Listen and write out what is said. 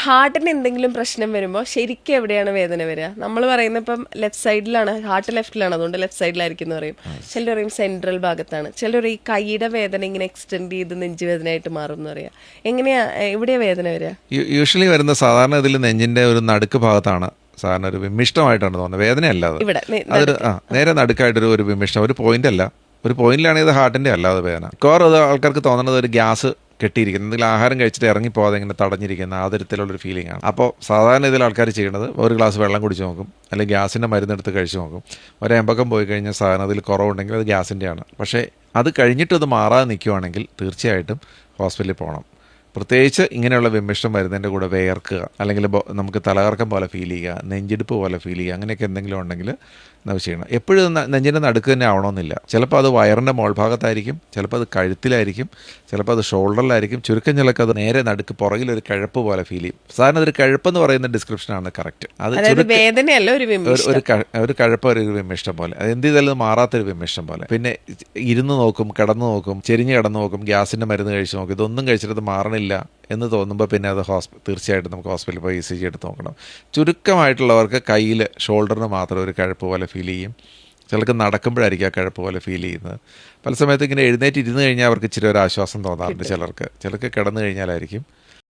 ഹാർട്ടിന് എന്തെങ്കിലും പ്രശ്നം വരുമ്പോൾ ശരിക്കും എവിടെയാണ് വേദന വരിക? നമ്മൾ പറയുന്ന ഇപ്പം ലെഫ്റ്റ് സൈഡിലാണ്, ഹാർട്ട് ലെഫ്റ്റിലാണ്, അതുകൊണ്ട് ലെഫ്റ്റ് സൈഡിലായിരിക്കും എന്ന് പറയും. ചിലർ പറയും സെൻട്രൽ ഭാഗത്താണ്, ചിലർ ഈ കൈയുടെ വേദന ഇങ്ങനെ എക്സ്റ്റെൻഡ് ചെയ്ത് നെഞ്ചുവേദനയായിട്ട് മാറും എന്ന് പറയാം. എങ്ങനെയാ, എവിടെയാ വേദന വരിക? യൂഷ്വലി വരുന്ന സാധാരണ ഇതിൽ നെഞ്ചിന്റെ ഒരു നടുക്ക് ഭാഗത്താണ് സാധാരണ ഒരു വിമിഷ്ടമായിട്ടാണ് തോന്നുന്നത്, വേദനയല്ലാതെ. അതൊരു നേരെ നടുക്കായിട്ടൊരു ഒരു വിമിഷ്ടം, ഒരു പോയിന്റ് അല്ല. ഒരു പോയിന്റിലാണെങ്കിൽ ഇത് ഹാർട്ടിന്റെ അല്ലാതെ വേദന. അത് ആൾക്കാർക്ക് തോന്നുന്നത് ഒരു ഗ്യാസ് കെട്ടിയിരിക്കുന്നത്, എന്തെങ്കിലും ആഹാരം കഴിച്ചിട്ട് ഇറങ്ങിപ്പോകാതെ ഇങ്ങനെ തടഞ്ഞിരിക്കുന്ന ആ തരത്തിലുള്ളൊരു ഫീലിംഗ് ആണ്. അപ്പോൾ സാധാരണ ഇതിൽ ആൾക്കാർ ചെയ്യുന്നത് ഒരു ഗ്ലാസ് വെള്ളം കുടിച്ച് നോക്കും, അല്ലെങ്കിൽ ഗ്യാസിൻ്റെ മരുന്നെടുത്ത് കഴിച്ച് നോക്കും. ഒരു എമ്പക്കം പോയി കഴിഞ്ഞാൽ സാധാരണ അതിൽ കുറവുണ്ടെങ്കിൽ അത് ഗ്യാസിൻ്റെയാണ്. പക്ഷേ അത് കഴിഞ്ഞിട്ട് അത് മാറാതെ നിൽക്കുവാണെങ്കിൽ തീർച്ചയായിട്ടും ഹോസ്പിറ്റലിൽ പോകണം. പ്രത്യേകിച്ച് ഇങ്ങനെയുള്ള വിമിഷ്ടം വരുന്നതിൻ്റെ കൂടെ വേർക്കുക, അല്ലെങ്കിൽ നമുക്ക് തലകറക്കം പോലെ ഫീൽ ചെയ്യുക, നെഞ്ചിടിപ്പ് പോലെ ഫീൽ ചെയ്യുക, അങ്ങനെയൊക്കെ എന്തെങ്കിലും ഉണ്ടെങ്കിൽ നമ്മൾ ചെയ്യണം. എപ്പോഴും നെഞ്ചിൻ്റെ നടുക്ക് തന്നെ ആവണമെന്നില്ല. ചിലപ്പോൾ അത് വയറിൻ്റെ മോൾഭാഗത്തായിരിക്കും, ചിലപ്പോൾ അത് കഴുത്തിലായിരിക്കും, ചിലപ്പോൾ അത് ഷോൾഡറിലായിരിക്കും. ചുരുക്കം ചിലക്ക് അത് നേരെ നടുക്ക് പുറകിലൊരു കഴപ്പ് പോലെ ഫീൽ ചെയ്യും. സാധാരണ ഒരു കഴപ്പെന്ന് പറയുന്ന ഡിസ്ക്രിപ്ഷനാണ് കറക്റ്റ്. അത് ഒരു കഴപ്പ്, ഒരു വിമിഷ്ടം പോലെ, അത് എന്ത് ചെയ്താലും മാറാത്തൊരു വിമിഷ്ടം പോലെ. പിന്നെ ഇരുന്ന് നോക്കും, കിടന്നു നോക്കും, ചെരിഞ്ഞ് കിടന്നു നോക്കും, ഗ്യാസിൻ്റെ മരുന്ന് കഴിച്ച് നോക്കും, ഇതൊന്നും കഴിച്ചിട്ട് മാറണില്ല എന്ന് തോന്നുമ്പോൾ പിന്നെ അത് തീർച്ചയായിട്ടും നമുക്ക് ഹോസ്പിറ്റലിൽ പോയി ECG എടുത്ത് നോക്കണം. ചുരുക്കമായിട്ടുള്ളവർക്ക് കയ്യിൽ ഷോൾഡറിന് മാത്രം ഒരു കഴപ്പ് പോലെ ഫീൽ ചെയ്യും. ചിലർക്ക് നടക്കുമ്പോഴായിരിക്കും ആ കഴപ്പ് പോലെ ഫീൽ ചെയ്യുന്നത്. പല സമയത്ത് ഇങ്ങനെ എഴുന്നേറ്റ് ഇരുന്ന് കഴിഞ്ഞാൽ അവർക്ക് ഇച്ചിരി ഒരു ആശ്വാസം തോന്നാറുണ്ട് ചിലർക്ക് കിടന്നു കഴിഞ്ഞാലായിരിക്കും.